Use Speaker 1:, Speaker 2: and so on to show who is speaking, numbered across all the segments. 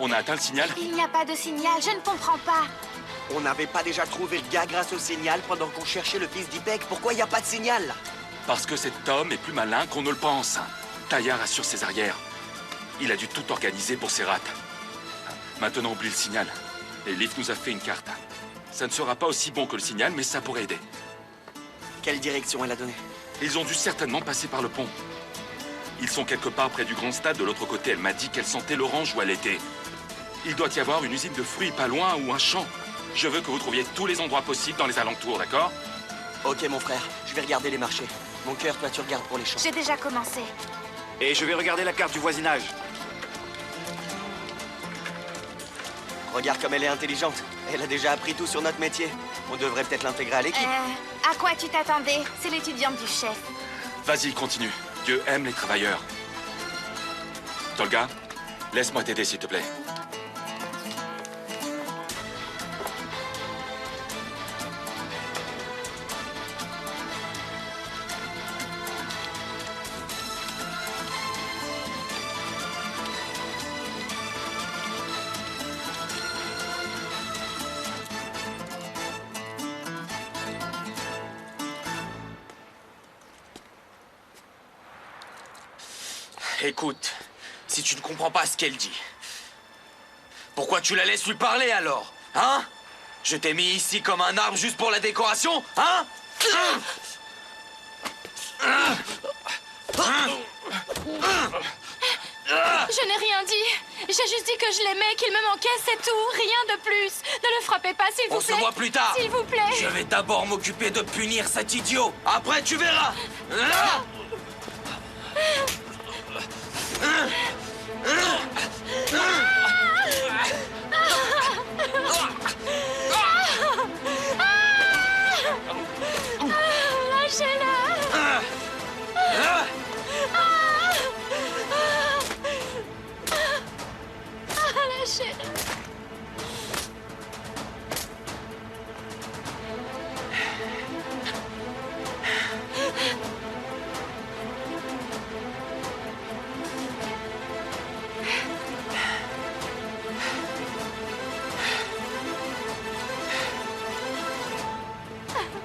Speaker 1: On a atteint le signal?
Speaker 2: Il n'y a pas de signal, je ne comprends pas.
Speaker 3: On n'avait pas déjà trouvé le gars grâce au signal pendant qu'on cherchait le fils d'Ipek? Pourquoi il n'y a pas de signal là?
Speaker 1: Parce que cet homme est plus malin qu'on ne le pense. Taillard assure ses arrières. Il a dû tout organiser pour ses rats. Maintenant, oublie le signal. Et Leaf nous a fait une carte. Ça ne sera pas aussi bon que le signal, mais ça pourrait aider.
Speaker 3: Quelle direction elle a donnée?
Speaker 1: Ils ont dû certainement passer par le pont. Ils sont quelque part près du grand stade de l'autre côté. Elle m'a dit qu'elle sentait l'orange où elle était. Il doit y avoir une usine de fruits pas loin ou un champ. Je veux que vous trouviez tous les endroits possibles dans les alentours, d'accord?
Speaker 3: Ok, mon frère, je vais regarder les marchés. Mon cœur, toi, tu regardes pour les champs.
Speaker 2: J'ai déjà commencé.
Speaker 4: Et je vais regarder la carte du voisinage.
Speaker 3: Regarde comme elle est intelligente. Elle a déjà appris tout sur notre métier. On devrait peut-être l'intégrer à l'équipe.
Speaker 2: À quoi tu t'attendais? C'est l'étudiante du chef.
Speaker 1: Vas-y, continue. Dieu aime les travailleurs. Tolga, laisse-moi t'aider, s'il te plaît.
Speaker 5: Écoute, si tu ne comprends pas ce qu'elle dit, pourquoi tu la laisses lui parler alors? Hein? Je t'ai mis ici comme un arbre juste pour la décoration? Hein?
Speaker 2: Je n'ai rien dit. J'ai juste dit que je l'aimais, qu'il me manquait, c'est tout. Rien de plus. Ne le frappez pas, s'il vous plaît.
Speaker 5: On se voit plus tard.
Speaker 2: S'il vous plaît.
Speaker 5: Je vais d'abord m'occuper de punir cet idiot. Après, tu verras.
Speaker 2: Lâchez-le. Lâchez-le.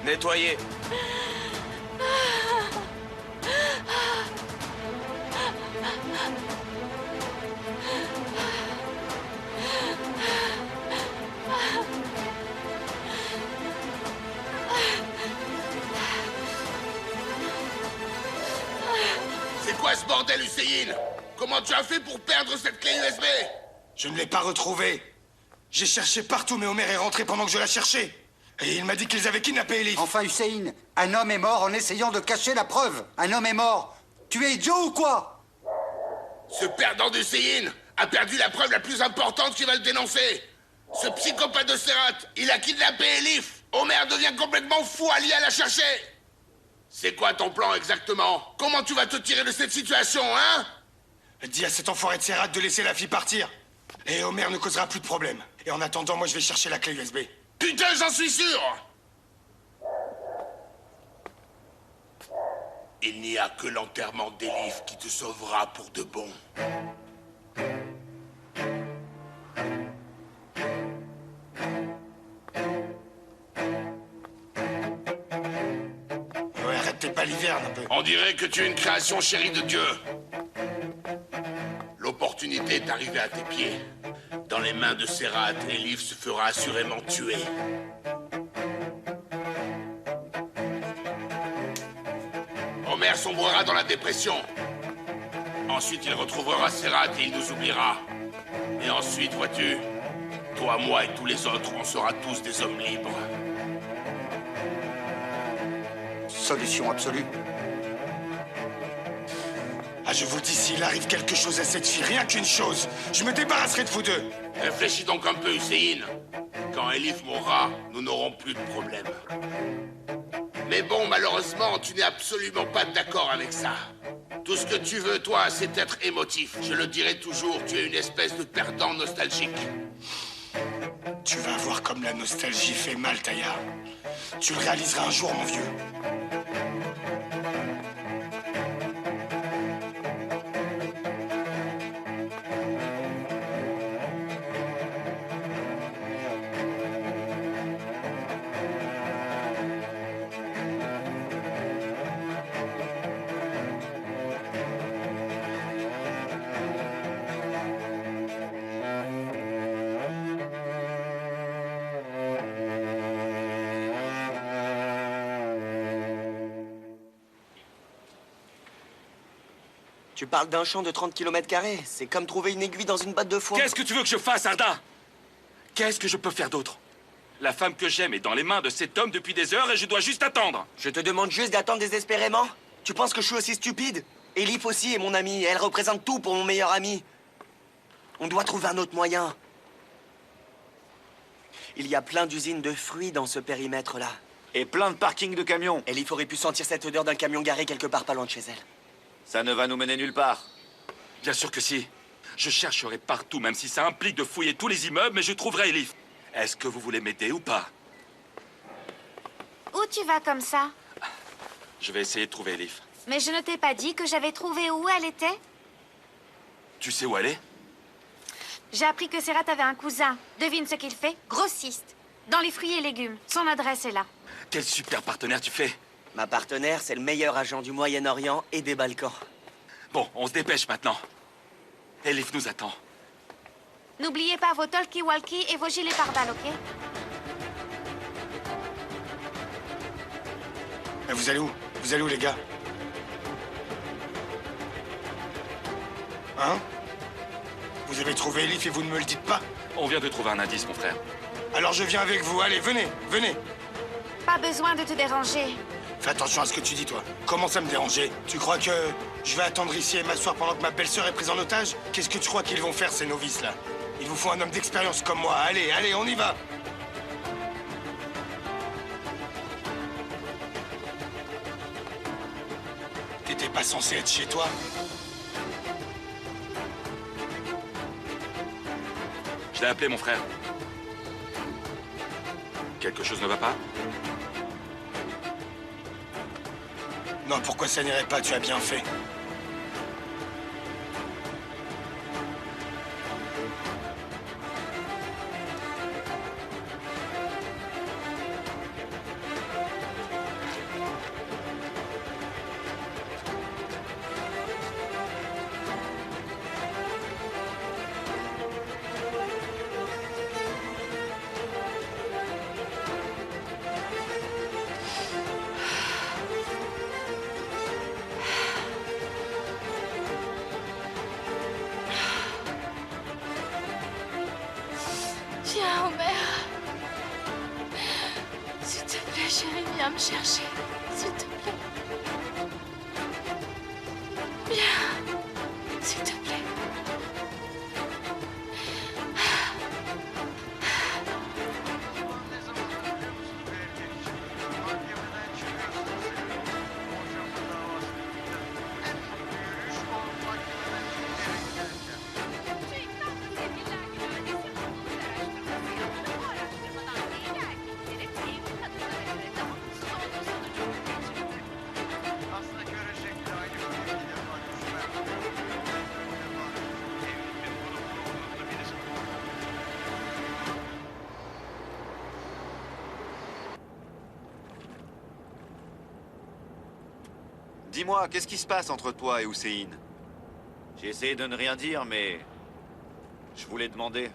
Speaker 5: Nettoyer.
Speaker 6: C'est quoi ce bordel, Hussein? Comment tu as fait pour perdre cette clé USB?
Speaker 7: Je ne l'ai pas retrouvée. J'ai cherché partout, mais Homer est rentré pendant que je la cherchais. Et il m'a dit qu'ils avaient kidnappé Elif.
Speaker 8: Enfin, Hussein, un homme est mort en essayant de cacher la preuve. Un homme est mort. Tu es idiot ou quoi?
Speaker 6: Ce perdant d'Hussein a perdu la preuve la plus importante qui va le dénoncer. Ce psychopathe de Serrat, il a kidnappé Elif. Homer devient complètement fou allié à la chercher. C'est quoi ton plan exactement? Comment tu vas te tirer de cette situation, hein?
Speaker 7: Dis à cet enfoiré de Serrat de laisser la fille partir. Et Homer ne causera plus de problème. Et en attendant, moi je vais chercher la clé USB.
Speaker 6: Putain, j'en suis sûr! Il n'y a que l'enterrement d'Elif qui te sauvera pour de bon.
Speaker 7: Ouais, arrête tes balivernes un peu.
Speaker 6: On dirait que tu es une création chérie de Dieu. L'opportunité est arrivée à tes pieds. Dans les mains de Serrat, Elif se fera assurément tuer. Homer sombrera dans la dépression. Ensuite, il retrouvera Serrat et il nous oubliera. Et ensuite, vois-tu, toi, moi et tous les autres, on sera tous des hommes libres.
Speaker 8: Solution absolue.
Speaker 7: Ah, je vous le dis, s'il arrive quelque chose à cette fille, rien qu'une chose, je me débarrasserai de vous deux.
Speaker 6: Réfléchis donc un peu, Hussein. Quand Elif mourra, nous n'aurons plus de problème. Mais bon, malheureusement, tu n'es absolument pas d'accord avec ça. Tout ce que tu veux, toi, c'est être émotif. Je le dirai toujours, tu es une espèce de perdant nostalgique.
Speaker 7: Tu vas voir comme la nostalgie fait mal, Taillard. Tu le réaliseras un jour, mon vieux.
Speaker 3: Tu parles d'un champ de 30 km². C'est comme trouver une aiguille dans une botte de foin.
Speaker 1: Qu'est-ce que tu veux que je fasse, Arda? Qu'est-ce que je peux faire d'autre? La femme que j'aime est dans les mains de cet homme depuis des heures et je dois juste attendre.
Speaker 3: Je te demande juste d'attendre désespérément. Tu penses que je suis aussi stupide? Elif aussi est mon amie. Elle représente tout pour mon meilleur ami. On doit trouver un autre moyen. Il y a plein d'usines de fruits dans ce périmètre-là.
Speaker 4: Et plein de parkings de camions.
Speaker 3: Elif aurait pu sentir cette odeur d'un camion garé quelque part pas loin de chez elle.
Speaker 4: Ça ne va nous mener nulle part.
Speaker 1: Bien sûr que si. Je chercherai partout, même si ça implique de fouiller tous les immeubles, mais je trouverai Elif. Est-ce que vous voulez m'aider ou pas?
Speaker 9: Où tu vas comme ça?
Speaker 1: Je vais essayer de trouver Elif.
Speaker 9: Mais je ne t'ai pas dit que j'avais trouvé où elle était?
Speaker 1: Tu sais où elle est?
Speaker 9: J'ai appris que Serrat avait un cousin. Devine ce qu'il fait? Grossiste. Dans les fruits et légumes. Son adresse est là.
Speaker 1: Quel super partenaire tu fais.
Speaker 3: Ma partenaire, c'est le meilleur agent du Moyen-Orient et des Balkans.
Speaker 1: Bon, on se dépêche maintenant. Elif nous attend.
Speaker 9: N'oubliez pas vos talkie-walkie et vos gilets pare-balles, ok?
Speaker 7: Vous allez où? Vous allez où, les gars? Hein? Vous avez trouvé Elif et vous ne me le dites pas?
Speaker 1: On vient de trouver un indice, mon frère.
Speaker 7: Alors je viens avec vous. Allez, venez, venez.
Speaker 9: Pas besoin de te déranger.
Speaker 7: Fais attention à ce que tu dis, toi. Comment ça me déranger? Tu crois que je vais attendre ici et m'asseoir pendant que ma belle-sœur est prise en otage? Qu'est-ce que tu crois qu'ils vont faire, ces novices-là? Il vous faut un homme d'expérience comme moi. Allez, allez, on y va. T'étais pas censé être chez toi?
Speaker 1: Je l'ai appelé, mon frère. Quelque chose ne va pas?
Speaker 7: Non, pourquoi ça n'irait pas? Tu as bien fait.
Speaker 2: Viens, Homer. S'il te plaît, chérie, viens me chercher. S'il te plaît. Viens. S'il te plaît.
Speaker 4: Dis-moi, qu'est-ce qui se passe entre toi et Hussein? J'ai essayé de ne rien dire, mais... je voulais demander.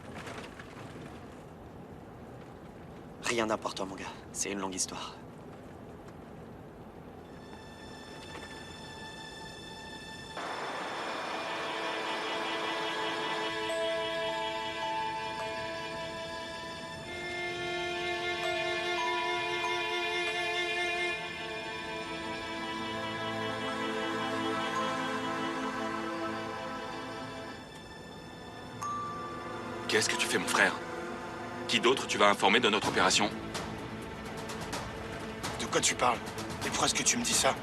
Speaker 3: Rien d'important, mon gars. C'est une longue histoire.
Speaker 1: Qu'est-ce que tu fais, mon frère? Qui d'autre tu vas informer de notre opération?
Speaker 7: De quoi tu parles? Et pourquoi est-ce que tu me dis ça?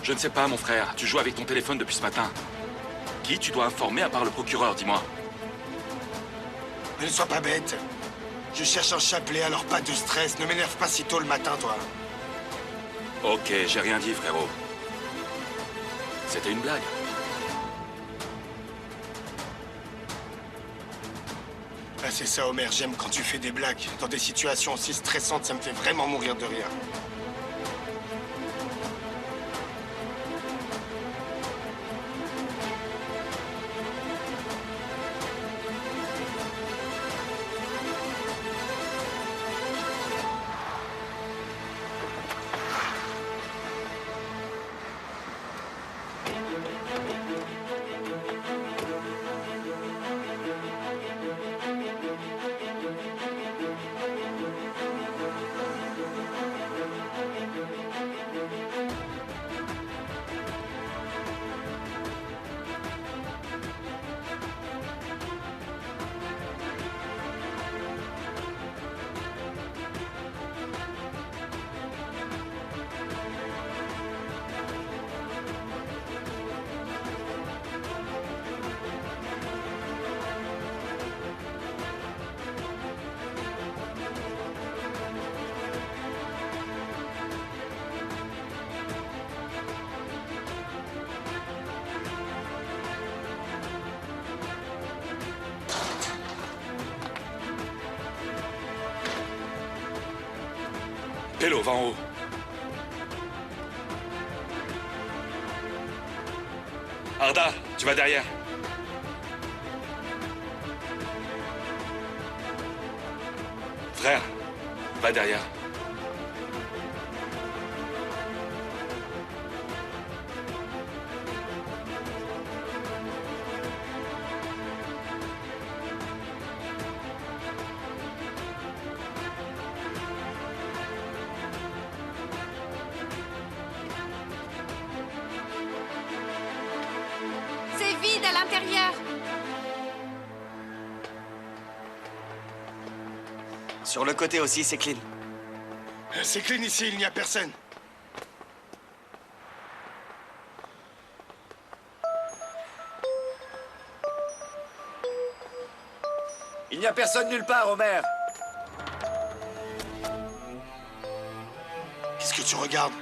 Speaker 1: Je ne sais pas, mon frère. Tu joues avec ton téléphone depuis ce matin. Qui tu dois informer à part le procureur, dis-moi?
Speaker 7: Ne sois pas bête. Je cherche un chapelet, alors pas de stress. Ne m'énerve pas si tôt le matin, toi.
Speaker 1: Ok, j'ai rien dit, frérot. C'était une blague.
Speaker 7: Ah, c'est ça, Homer. J'aime quand tu fais des blagues. Dans des situations aussi stressantes, ça me fait vraiment mourir de rire.
Speaker 1: Pélo, va en haut. Arda, tu vas derrière. Frère, va derrière.
Speaker 9: C'est vide à l'intérieur.
Speaker 3: Sur le côté aussi, c'est clean.
Speaker 7: C'est clean ici, il n'y a personne.
Speaker 4: Il n'y a personne nulle part, Homer.
Speaker 7: Qu'est-ce que tu regardes?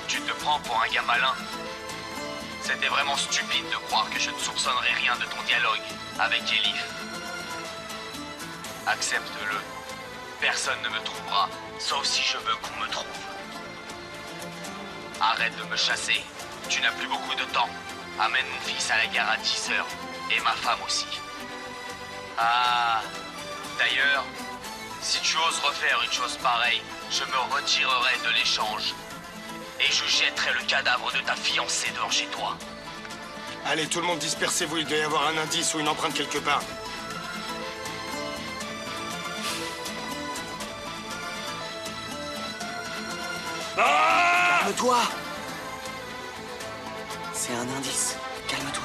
Speaker 5: Tu te prends pour un gars malin. C'était vraiment stupide de croire que je ne soupçonnerais rien de ton dialogue avec Elif. Accepte-le. Personne ne me trouvera, sauf si je veux qu'on me trouve. Arrête de me chasser. Tu n'as plus beaucoup de temps. Amène mon fils à la gare à 10 heures. Et ma femme aussi. Ah... D'ailleurs, si tu oses refaire une chose pareille, je me retirerai de l'échange. Et je jetterai le cadavre de ta fiancée devant chez toi.
Speaker 7: Allez, tout le monde dispersez-vous, il doit y avoir un indice ou une empreinte quelque part.
Speaker 3: Calme-toi. C'est un indice. Calme-toi.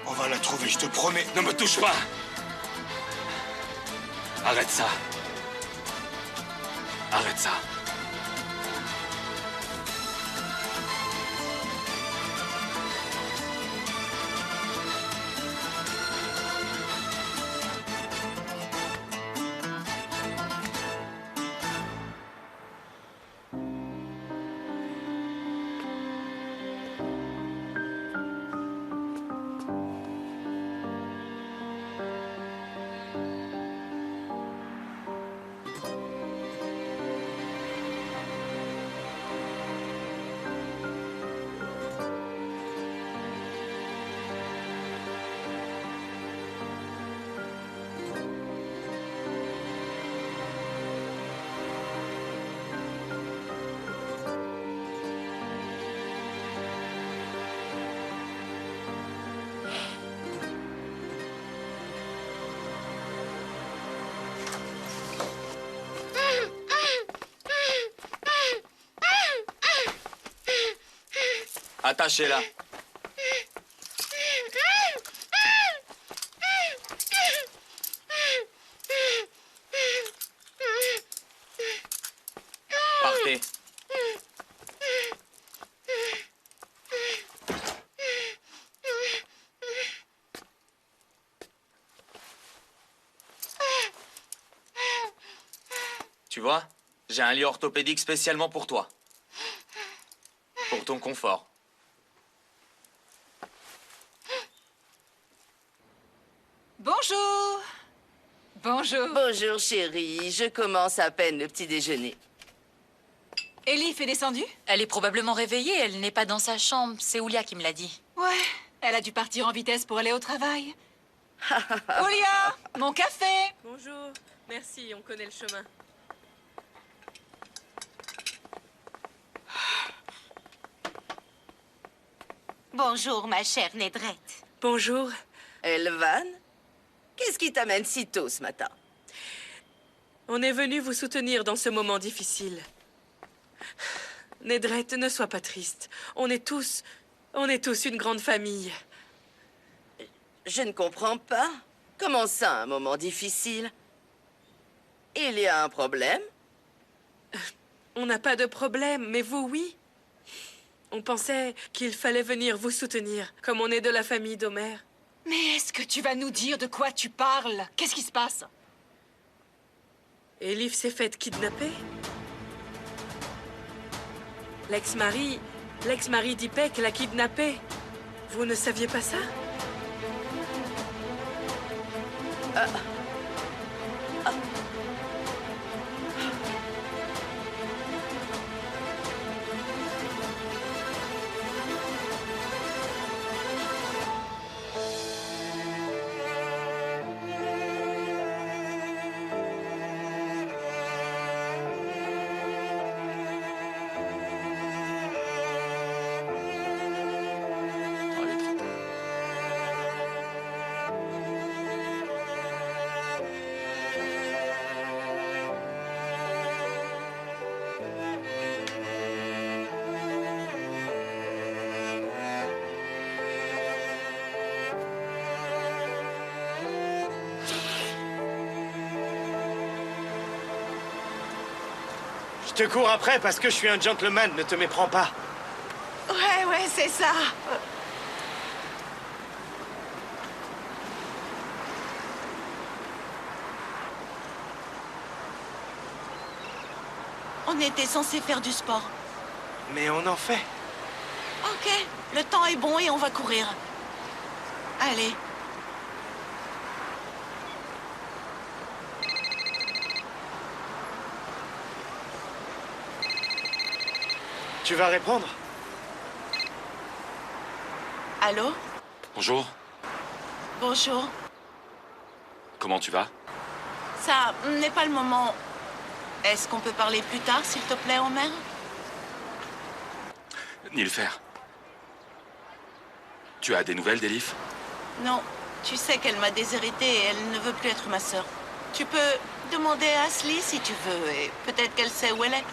Speaker 7: On va la trouver, je te promets.
Speaker 1: Ne me touche pas. Arrête ça. Arrête ça.
Speaker 5: Attachez-la. Partez. Tu vois, j'ai un lit orthopédique spécialement pour toi. Pour ton confort.
Speaker 10: Bonjour. Bonjour.
Speaker 11: Bonjour chérie, je commence à peine le petit déjeuner.
Speaker 10: Elif est descendue?
Speaker 2: Elle est probablement réveillée, elle n'est pas dans sa chambre. C'est Oulia qui me l'a dit.
Speaker 10: Ouais, elle a dû partir en vitesse pour aller au travail. Oulia, mon café.
Speaker 12: Bonjour, merci, on connaît le chemin.
Speaker 9: Bonjour, ma chère Nédrette.
Speaker 12: Bonjour.
Speaker 11: Elvan, qu'est-ce qui t'amène si tôt ce matin?
Speaker 12: On est venu vous soutenir dans ce moment difficile. Nédrette, ne sois pas triste. On est tous une grande famille.
Speaker 11: Je ne comprends pas. Comment ça, un moment difficile? Il y a un problème?
Speaker 12: On n'a pas de problème, mais vous, oui. On pensait qu'il fallait venir vous soutenir, comme on est de la famille d'Homer.
Speaker 10: Mais est-ce que tu vas nous dire de quoi tu parles? Qu'est-ce qui se passe?
Speaker 12: Elif s'est faite kidnapper. L'ex-mari d'Ipek l'a kidnappée. Vous ne saviez pas ça?
Speaker 7: Je te cours après parce que je suis un gentleman, ne te méprends pas.
Speaker 11: Ouais, c'est ça.
Speaker 13: On était censé faire du sport.
Speaker 7: Mais on en fait.
Speaker 13: Ok, le temps est bon et on va courir. Allez.
Speaker 7: Tu vas répondre?
Speaker 13: Allô?
Speaker 1: Bonjour.
Speaker 13: Bonjour.
Speaker 1: Comment tu vas?
Speaker 13: Ça n'est pas le moment. Est-ce qu'on peut parler plus tard, s'il te plaît, Homer?
Speaker 1: Nilfer. Tu as des nouvelles d'Elif?
Speaker 13: Non. Tu sais qu'elle m'a déshérité et elle ne veut plus être ma sœur. Tu peux demander à Ashley si tu veux, et peut-être qu'elle sait où elle est.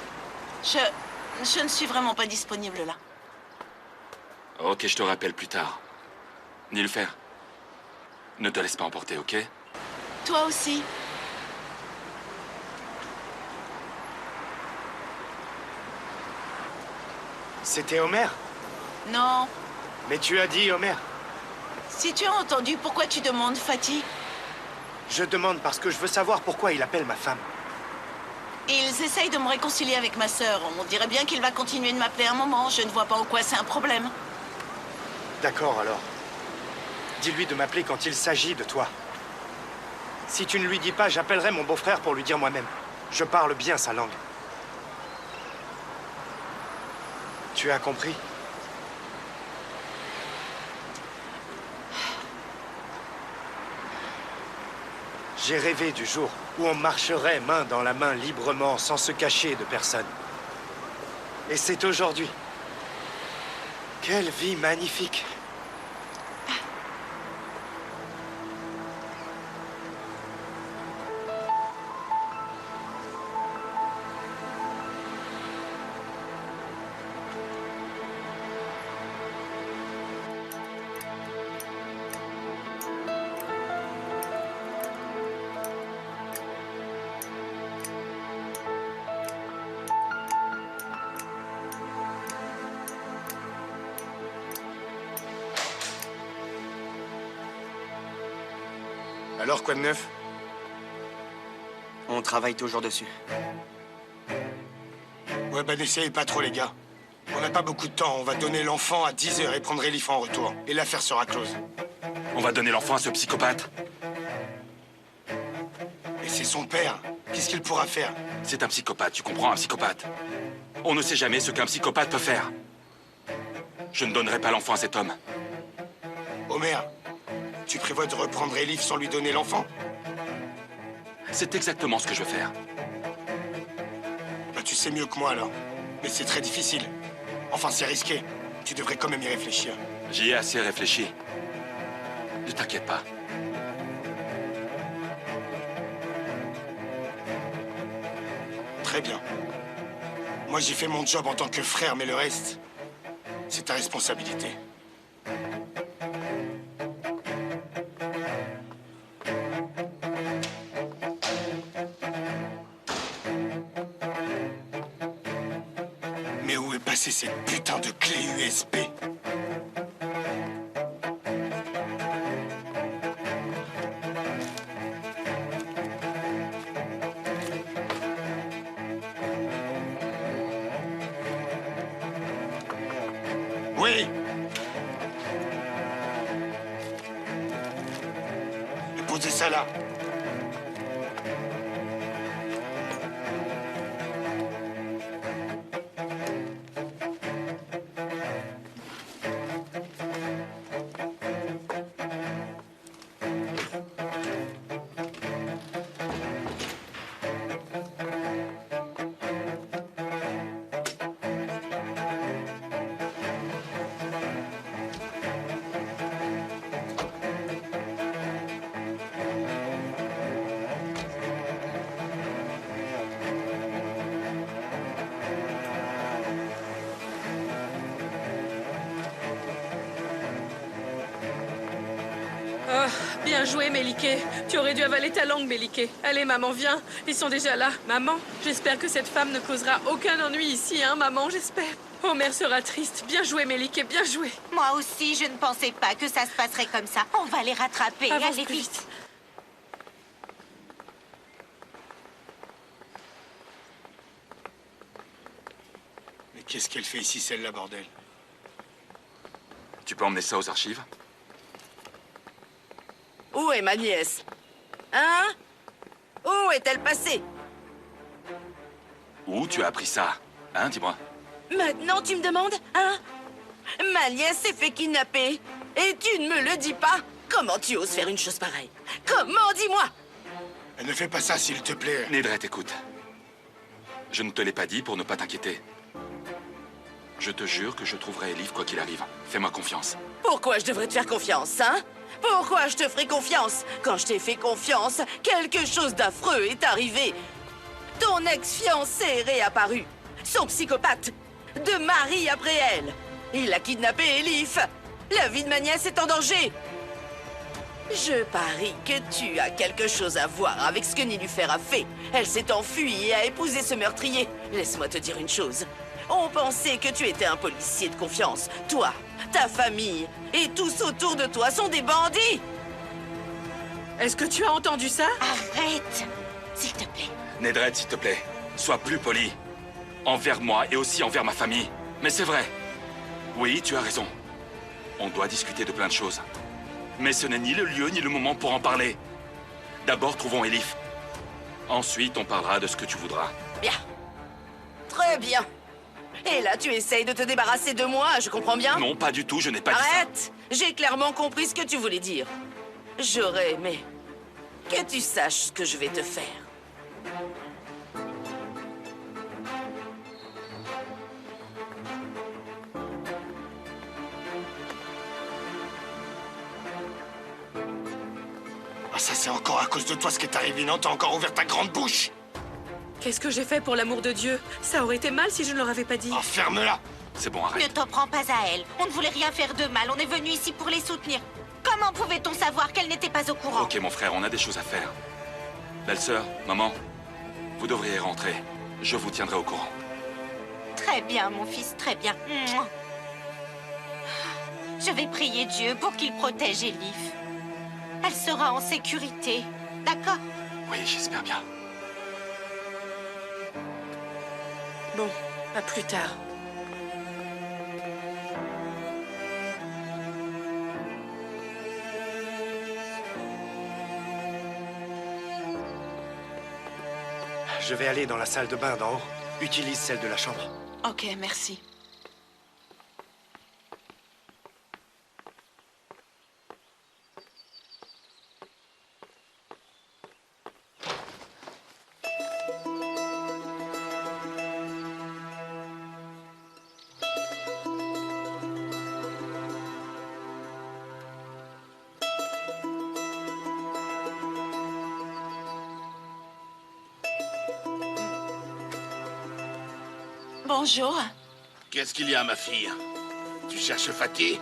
Speaker 13: Je ne suis vraiment pas disponible là.
Speaker 1: Ok, je te rappelle plus tard. Nilfer, ne te laisse pas emporter, ok?
Speaker 13: Toi aussi.
Speaker 7: C'était Homer?
Speaker 13: Non.
Speaker 7: Mais tu as dit Homer.
Speaker 13: Si tu as entendu, pourquoi tu demandes, Fatih?
Speaker 7: Je demande parce que je veux savoir pourquoi il appelle ma femme.
Speaker 13: Ils essayent de me réconcilier avec ma sœur. On dirait bien qu'il va continuer de m'appeler un moment. Je ne vois pas en quoi c'est un problème.
Speaker 7: D'accord, alors. Dis-lui de m'appeler quand il s'agit de toi. Si tu ne lui dis pas, j'appellerai mon beau-frère pour lui dire moi-même. Je parle bien sa langue. Tu as compris? J'ai rêvé du jour où on marcherait main dans la main librement, sans se cacher de personne. Et c'est aujourd'hui. Quelle vie magnifique! Alors, quoi de neuf?
Speaker 3: On travaille toujours dessus.
Speaker 7: Ouais, bah n'essayez pas trop, les gars. On n'a pas beaucoup de temps. On va donner l'enfant à 10 h et prendre Elif en retour. Et l'affaire sera close.
Speaker 1: On va donner l'enfant à ce psychopathe.
Speaker 7: Et c'est son père. Qu'est-ce qu'il pourra faire?
Speaker 1: C'est un psychopathe, tu comprends, un psychopathe. On ne sait jamais ce qu'un psychopathe peut faire. Je ne donnerai pas l'enfant à cet homme.
Speaker 7: Homer, tu prévois de reprendre Elif sans lui donner l'enfant?
Speaker 1: C'est exactement ce que je veux faire.
Speaker 7: Bah, tu sais mieux que moi, alors. Mais c'est très difficile. Enfin, c'est risqué. Tu devrais quand même y réfléchir.
Speaker 1: J'y ai assez réfléchi. Ne t'inquiète pas.
Speaker 7: Très bien. Moi, j'ai fait mon job en tant que frère, mais le reste, c'est ta responsabilité.
Speaker 6: passer cette putain de clé USB? Oui. Et posez ça là.
Speaker 12: Oh, bien joué, Méliké. Tu aurais dû avaler ta langue, Méliké. Allez, maman, viens. Ils sont déjà là. Maman, j'espère que cette femme ne causera aucun ennui ici, hein, maman, j'espère. Homer sera triste. Bien joué, Méliké, bien joué.
Speaker 9: Moi aussi, je ne pensais pas que ça se passerait comme ça. On va les rattraper.
Speaker 12: Avance
Speaker 9: Allez
Speaker 12: plus
Speaker 9: vite.
Speaker 6: Mais qu'est-ce qu'elle fait ici, celle-là, bordel?
Speaker 1: Tu peux emmener ça aux archives?
Speaker 11: Où est ma nièce? Hein? Où est-elle passée?
Speaker 1: Où tu as appris ça? Hein, dis-moi.
Speaker 11: Maintenant, tu me demandes? Hein? Ma nièce s'est fait kidnapper. Et tu ne me le dis pas? Comment tu oses faire une chose pareille? Comment, dis-moi?
Speaker 6: Ne fais pas ça, s'il te plaît.
Speaker 1: Nedret, écoute. Je ne te l'ai pas dit pour ne pas t'inquiéter. Je te jure que je trouverai Elif quoi qu'il arrive. Fais-moi confiance.
Speaker 11: Pourquoi je devrais te faire confiance, hein? Pourquoi je te ferai confiance? Quand je t'ai fait confiance, quelque chose d'affreux est arrivé. Ton ex-fiancé est réapparu. Son psychopathe. De mari après elle. Il a kidnappé Elif. La vie de ma nièce est en danger. Je parie que tu as quelque chose à voir avec ce que Nilufer a fait. Elle s'est enfuie et a épousé ce meurtrier. Laisse-moi te dire une chose. On pensait que tu étais un policier de confiance. Toi, ta famille et tous autour de toi sont des bandits.
Speaker 12: Est-ce que tu as entendu ça?
Speaker 9: Arrête, s'il te plaît.
Speaker 1: Nedret, s'il te plaît, sois plus poli. Envers moi et aussi envers ma famille. Mais c'est vrai. Oui, tu as raison. On doit discuter de plein de choses. Mais ce n'est ni le lieu ni le moment pour en parler. D'abord, trouvons Elif. Ensuite, on parlera de ce que tu voudras.
Speaker 11: Bien. Très bien. Et là, tu essayes de te débarrasser de moi, je comprends bien?
Speaker 1: Non, pas du tout, je n'ai pas dit ça.
Speaker 11: Arrête! J'ai clairement compris ce que tu voulais dire. J'aurais aimé que tu saches ce que je vais te faire.
Speaker 6: Ah, ça, c'est encore à cause de toi ce qui est arrivé, non? T'as encore ouvert ta grande bouche?
Speaker 12: Qu'est-ce que j'ai fait pour l'amour de Dieu? Ça aurait été mal si je ne leur avais pas dit.
Speaker 6: Ah, ferme-la!
Speaker 1: C'est bon,
Speaker 9: Ne
Speaker 1: arrête.
Speaker 9: t'en prends pas à elle. On ne voulait rien faire de mal. On est venu ici pour les soutenir. Comment pouvait-on savoir qu'elle n'était pas au courant?
Speaker 1: Ok, mon frère, on a des choses à faire. Belle-sœur, maman, vous devriez rentrer. Je vous tiendrai au courant.
Speaker 9: Très bien, mon fils, très bien. Mouah. Je vais prier Dieu pour qu'il protège Elif. Elle sera en sécurité, d'accord?
Speaker 1: Oui, j'espère bien.
Speaker 12: Bon, à plus tard.
Speaker 7: Je vais aller dans la salle de bain d'en haut. Utilise celle de la chambre.
Speaker 13: Ok, merci. Bonjour.
Speaker 6: Qu'est-ce qu'il y a, ma fille? Tu cherches Fatih?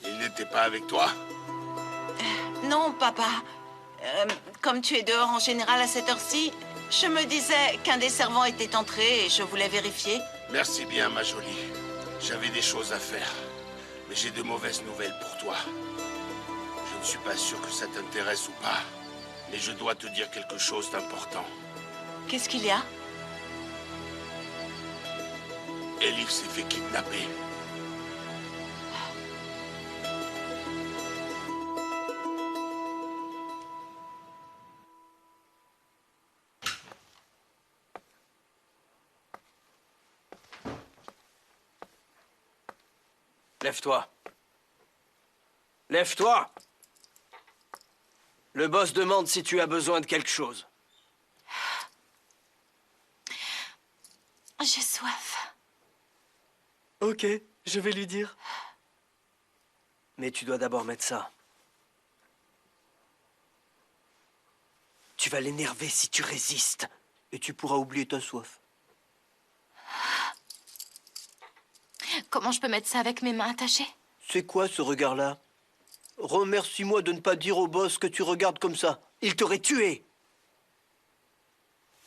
Speaker 6: Il n'était pas avec toi?
Speaker 13: Non, papa. Comme tu es dehors en général à cette heure-ci, Je me disais qu'un des servants était entré et je voulais vérifier.
Speaker 6: Merci bien, ma jolie. J'avais des choses à faire. Mais j'ai de mauvaises nouvelles pour toi. Je ne suis pas sûr que ça t'intéresse ou pas. Mais je dois te dire quelque chose d'important.
Speaker 13: Qu'est-ce qu'il y a?
Speaker 6: Elif s'est fait kidnapper.
Speaker 14: Lève-toi. Lève-toi. Le boss demande si tu as besoin de quelque chose.
Speaker 2: J'ai soif.
Speaker 14: Ok, je vais lui dire. Mais tu dois d'abord mettre ça. Tu vas l'énerver si tu résistes. Et tu pourras oublier ta soif.
Speaker 2: Comment je peux mettre ça avec mes mains attachées?
Speaker 14: C'est quoi ce regard-là? Remercie-moi de ne pas dire au boss que tu regardes comme ça. Il t'aurait tué.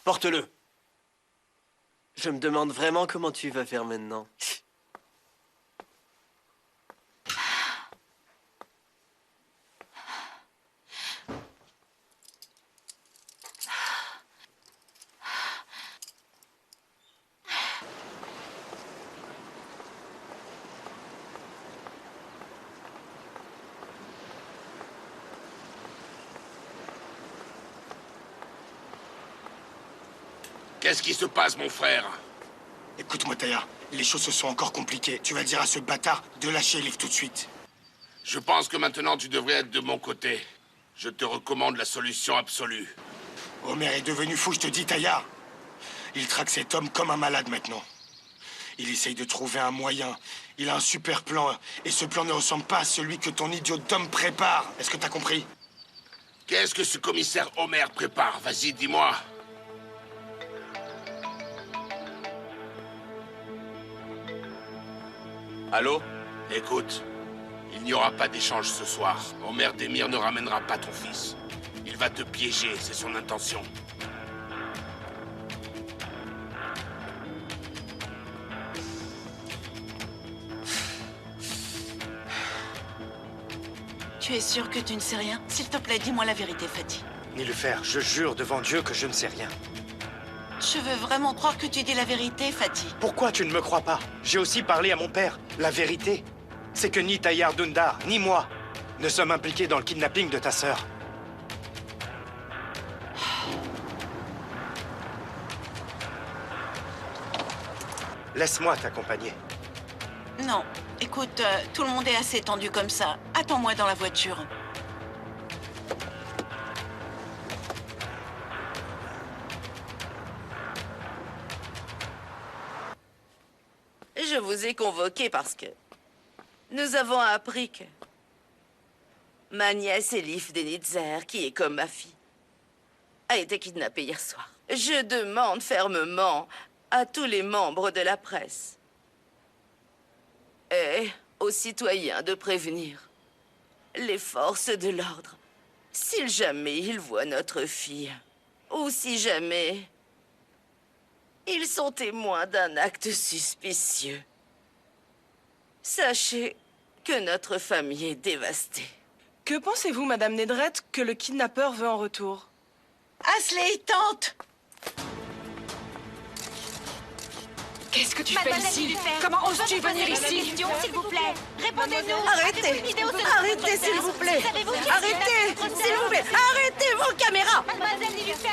Speaker 14: Porte-le. Je me demande vraiment comment tu vas faire maintenant.
Speaker 6: Qu'est-ce qui se passe, mon frère?
Speaker 15: Écoute-moi, Taya, les choses se sont encore compliquées. Tu vas dire à ce bâtard de lâcher Elif tout de suite.
Speaker 6: Je pense que maintenant tu devrais être de mon côté. Je te recommande la solution absolue.
Speaker 15: Homer est devenu fou, je te dis, Taya. Il traque cet homme comme un malade maintenant. Il essaye de trouver un moyen. Il a un super plan. Et ce plan ne ressemble pas à celui que ton idiot d'homme prépare. Est-ce que t'as compris?
Speaker 6: Qu'est-ce que ce commissaire Homer prépare? Vas-y, dis-moi.
Speaker 14: Allô?
Speaker 6: Écoute, il n'y aura pas d'échange ce soir. Homer Demir ne ramènera pas ton fils. Il va te piéger, c'est son intention.
Speaker 13: Tu es sûr que tu ne sais rien? S'il te plaît, dis-moi la vérité, Fatih.
Speaker 7: Nilüfer, je jure devant Dieu que je ne sais rien.
Speaker 13: Je veux vraiment croire que tu dis la vérité, Fatih.
Speaker 7: Pourquoi tu ne me crois pas? J'ai aussi parlé à mon père. La vérité, c'est que ni Tayyar Dündar, ni moi, ne sommes impliqués dans le kidnapping de ta sœur. Laisse-moi t'accompagner.
Speaker 13: Non. Écoute, tout le monde est assez tendu comme ça. Attends-moi dans la voiture.
Speaker 11: Je vous ai convoqué parce que nous avons appris que ma nièce Elif Denitzer, qui est comme ma fille, a été kidnappée hier soir. Je demande fermement à tous les membres de la presse et aux citoyens de prévenir les forces de l'ordre si jamais ils voient notre fille ou si jamais ils sont témoins d'un acte suspicieux. Sachez que notre famille est dévastée.
Speaker 16: Que pensez-vous, Madame Nedret, que le kidnappeur veut en retour?
Speaker 13: Ashley, tante!
Speaker 10: Qu'est-ce que tu fais ici? Comment oses-tu venir ici?
Speaker 9: S'il vous plaît, répondez-nous.
Speaker 11: Arrêtez! Arrêtez, s'il vous plaît! Arrêtez, s'il vous plaît! Arrêtez vos caméras!
Speaker 9: Mademoiselle Nilüfer!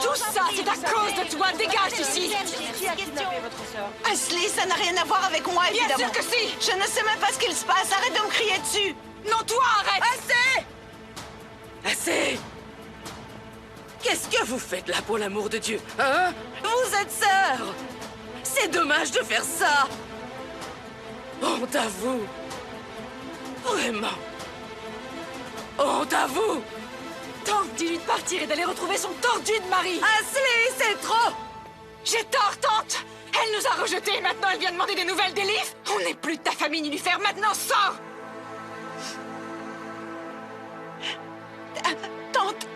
Speaker 10: Tout ça, c'est à cause de toi! Dégage d'ici!
Speaker 16: Qui a kidnappé votre sœur?
Speaker 13: Ashley, ça n'a rien à voir avec moi, évidemment.
Speaker 10: Bien sûr que si!
Speaker 13: Je ne sais même pas ce qu'il se passe. Arrête de me crier dessus!
Speaker 10: Non, toi, arrête!
Speaker 11: Assez! Assez! Qu'est-ce que vous faites là, pour l'amour de Dieu, hein? Vous êtes sœurs! C'est dommage de faire ça! Honte à vous! Vraiment! Honte à vous!
Speaker 10: Tante, dis-lui de partir et d'aller retrouver son tordu de mari!
Speaker 11: Ashley, c'est trop!
Speaker 10: J'ai tort, tante! Elle nous a rejetés et maintenant elle vient demander des nouvelles d'Elif! On n'est plus de ta famille Nilüfer, maintenant sors!
Speaker 13: Tante!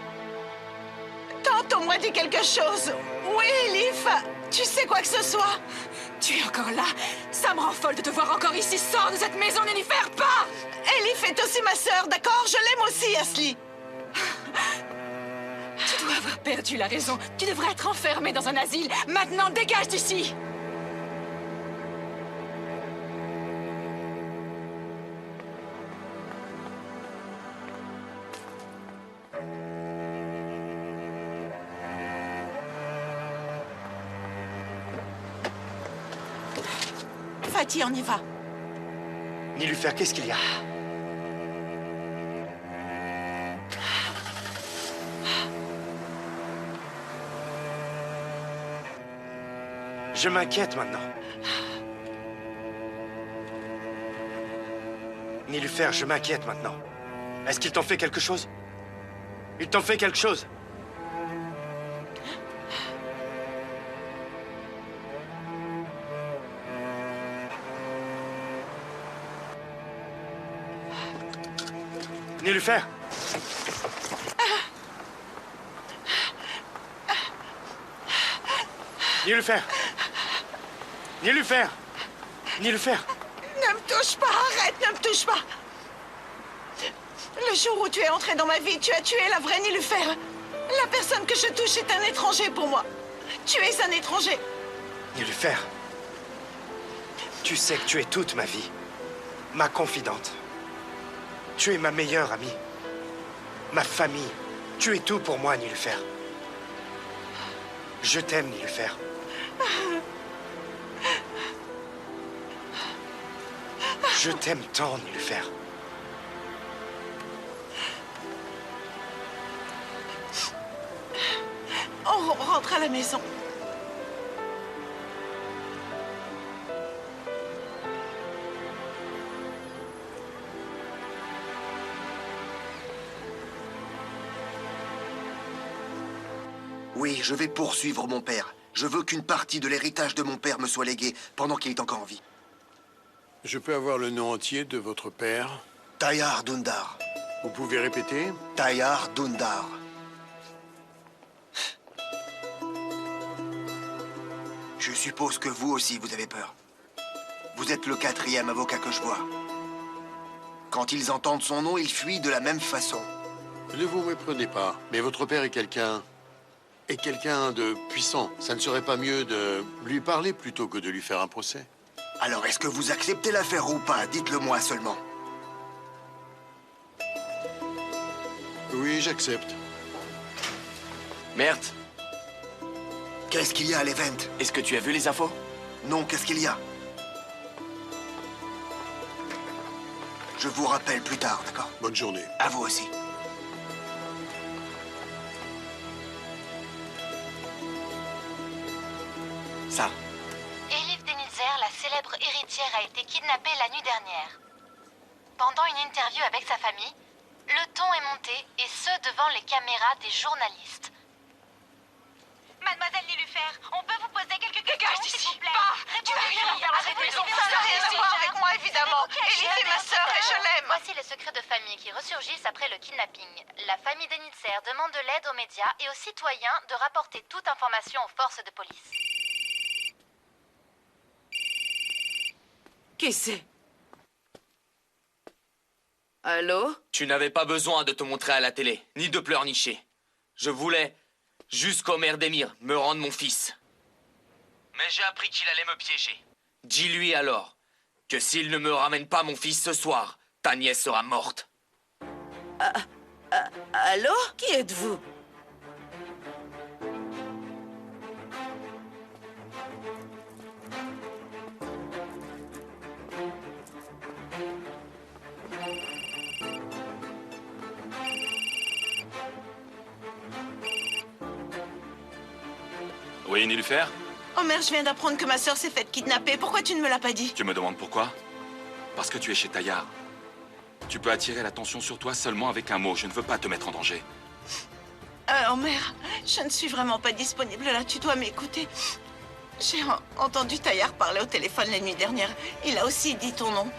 Speaker 13: Tante, au moi, dis quelque chose. Oui, Elif, tu sais quoi que ce soit?
Speaker 10: Tu es encore là? Ça me rend folle de te voir encore ici. Sors de cette maison, Nilüfer, pas!
Speaker 13: Elif est aussi ma sœur, d'accord? Je l'aime aussi, Asli.
Speaker 10: Tu dois avoir perdu la raison. Tu devrais être enfermé dans un asile. Maintenant, dégage d'ici!
Speaker 13: Fatih, on y va.
Speaker 7: Nilüfer, qu'est-ce qu'il y a? Je m'inquiète maintenant. Nilüfer, je m'inquiète maintenant. Est-ce qu'il t'en fait quelque chose? Il t'en fait quelque chose? Nilüfer! Nilüfer! Nilüfer! Nilüfer!
Speaker 13: Ne me touche pas, arrête, ne me touche pas. Le jour où tu es entré dans ma vie, tu as tué la vraie Nilüfer. La personne que je touche est un étranger pour moi. Tu es un étranger.
Speaker 7: Nilüfer, tu sais que tu es toute ma vie, ma confidente. Tu es ma meilleure amie, ma famille. Tu es tout pour moi, Nilüfer. Je t'aime, Nilüfer. Je t'aime tant, Nilüfer.
Speaker 13: On rentre à la maison.
Speaker 17: Oui, je vais poursuivre mon père. Je veux qu'une partie de l'héritage de mon père me soit léguée pendant qu'il est encore en vie.
Speaker 18: Je peux avoir le nom entier de votre père?
Speaker 17: Tayyar Dündar.
Speaker 18: Vous pouvez répéter?
Speaker 17: Tayyar Dündar. Je suppose que vous aussi, vous avez peur. Vous êtes le 4e avocat que je vois. Quand ils entendent son nom, ils fuient de la même façon.
Speaker 18: Ne vous méprenez pas, mais votre père est quelqu'un de puissant. Ça ne serait pas mieux de lui parler plutôt que de lui faire un procès?
Speaker 17: Alors, est-ce que vous acceptez l'affaire ou pas? Dites-le moi seulement.
Speaker 18: Oui, j'accepte.
Speaker 3: Merde.
Speaker 17: Qu'est-ce qu'il y a à l'event?
Speaker 3: Est-ce que tu as vu les infos?
Speaker 17: Non, qu'est-ce qu'il y a? Je vous rappelle plus tard, d'accord?
Speaker 18: Bonne journée.
Speaker 17: À vous aussi.
Speaker 3: Ça.
Speaker 9: Elif Denitzer, la célèbre héritière, a été kidnappée la nuit dernière. Pendant une interview avec sa famille, le ton est monté, et ce devant les caméras des journalistes. Mademoiselle Nilüfer, on peut vous poser quelques questions, s'il vous plaît?
Speaker 13: Tu as rien à faire avec mes enfants. Ça n'a rien à voir avec moi, évidemment. Elif est ma sœur et je l'aime.
Speaker 9: Voici les secrets de famille qui ressurgissent après le kidnapping. La famille Denitzer demande de l'aide aux médias et aux citoyens de rapporter toute information aux forces de police.
Speaker 11: Qui c'est? Allô?
Speaker 5: Tu n'avais pas besoin de te montrer à la télé, ni de pleurnicher. Je voulais, jusqu'au maire d'Emir, me rendre mon fils. Mais j'ai appris qu'il allait me piéger. Dis-lui alors que s'il ne me ramène pas mon fils ce soir, ta nièce sera morte.
Speaker 11: Allô? Qui êtes-vous?
Speaker 1: Oui, Nilüfer?
Speaker 13: Omer, je viens d'apprendre que ma sœur s'est faite kidnapper. Pourquoi tu ne me l'as pas dit?
Speaker 1: Tu me demandes pourquoi? Parce que tu es chez Tayyar. Tu peux attirer l'attention sur toi seulement avec un mot. Je ne veux pas te mettre en danger.
Speaker 13: Omer, je ne suis vraiment pas disponible là. Tu dois m'écouter. J'ai entendu Tayyar parler au téléphone la nuit dernière. Il a aussi dit ton nom.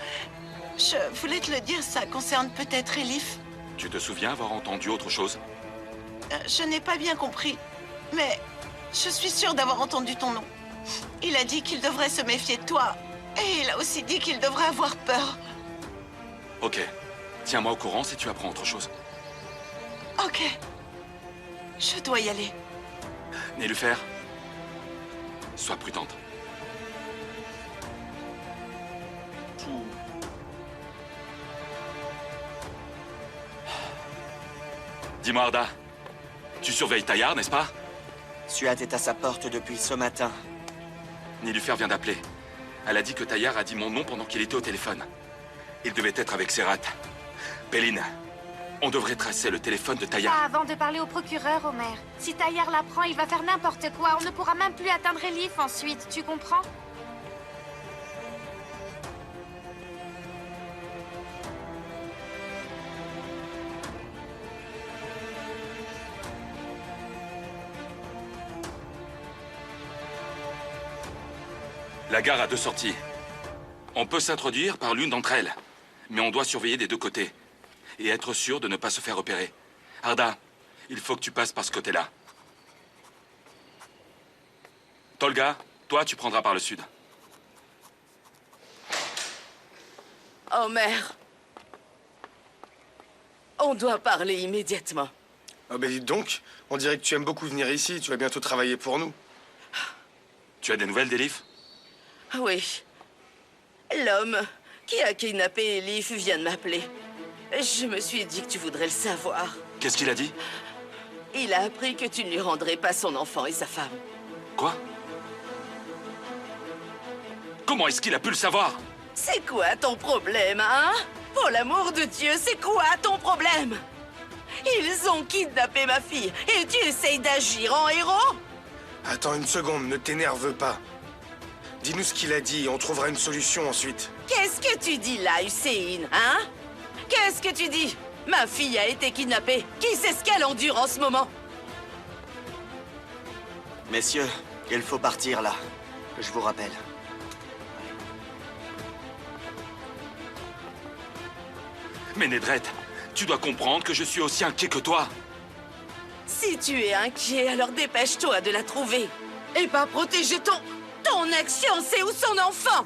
Speaker 13: Je voulais te le dire, ça concerne peut-être Elif.
Speaker 1: Tu te souviens avoir entendu autre chose?
Speaker 13: Je n'ai pas bien compris. Mais je suis sûre d'avoir entendu ton nom. Il a dit qu'il devrait se méfier de toi. Et il a aussi dit qu'il devrait avoir peur.
Speaker 1: Ok. Tiens-moi au courant si tu apprends autre chose.
Speaker 13: Ok. Je dois y aller.
Speaker 1: Nélufer, sois prudente. Dis-moi, Arda, tu surveilles Taillard, n'est-ce pas?
Speaker 3: Suat est à sa porte depuis ce matin.
Speaker 1: Nélufer vient d'appeler. Elle a dit que Taillard a dit mon nom pendant qu'il était au téléphone. Il devait être avec Serat. Péline, on devrait tracer le téléphone de Taillard.
Speaker 9: Pas avant de parler au procureur, Omer. Si Taillard l'apprend, il va faire n'importe quoi. On ne pourra même plus atteindre Elif ensuite, tu comprends?
Speaker 1: La gare a deux sorties. On peut s'introduire par l'une d'entre elles, mais on doit surveiller des deux côtés et être sûr de ne pas se faire repérer. Arda, il faut que tu passes par ce côté-là. Tolga, toi, tu prendras par le sud.
Speaker 11: Omer. On doit parler immédiatement.
Speaker 15: Ah ben dites donc, on dirait que tu aimes beaucoup venir ici. Tu vas bientôt travailler pour nous.
Speaker 1: Tu as des nouvelles d'Elif?
Speaker 11: Oui. L'homme qui a kidnappé Elif vient de m'appeler. Je me suis dit que tu voudrais le savoir.
Speaker 1: Qu'est-ce qu'il a dit?
Speaker 11: Il a appris que tu ne lui rendrais pas son enfant et sa femme.
Speaker 1: Quoi? Comment est-ce qu'il a pu le savoir?
Speaker 11: C'est quoi ton problème, hein? Pour l'amour de Dieu, c'est quoi ton problème? Ils ont kidnappé ma fille et tu essayes d'agir en héros?
Speaker 15: Attends une seconde, ne t'énerve pas. Dis-nous ce qu'il a dit et on trouvera une solution ensuite.
Speaker 11: Qu'est-ce que tu dis là, Hussein, hein? Qu'est-ce que tu dis? Ma fille a été kidnappée. Qui sait ce qu'elle endure en ce moment?
Speaker 3: Messieurs, il faut partir là. Je vous rappelle.
Speaker 1: Mais Nedret, tu dois comprendre que je suis aussi inquiet que toi.
Speaker 11: Si tu es inquiet, alors dépêche-toi de la trouver. Et pas protéger ton ex-fiancé ou son enfant.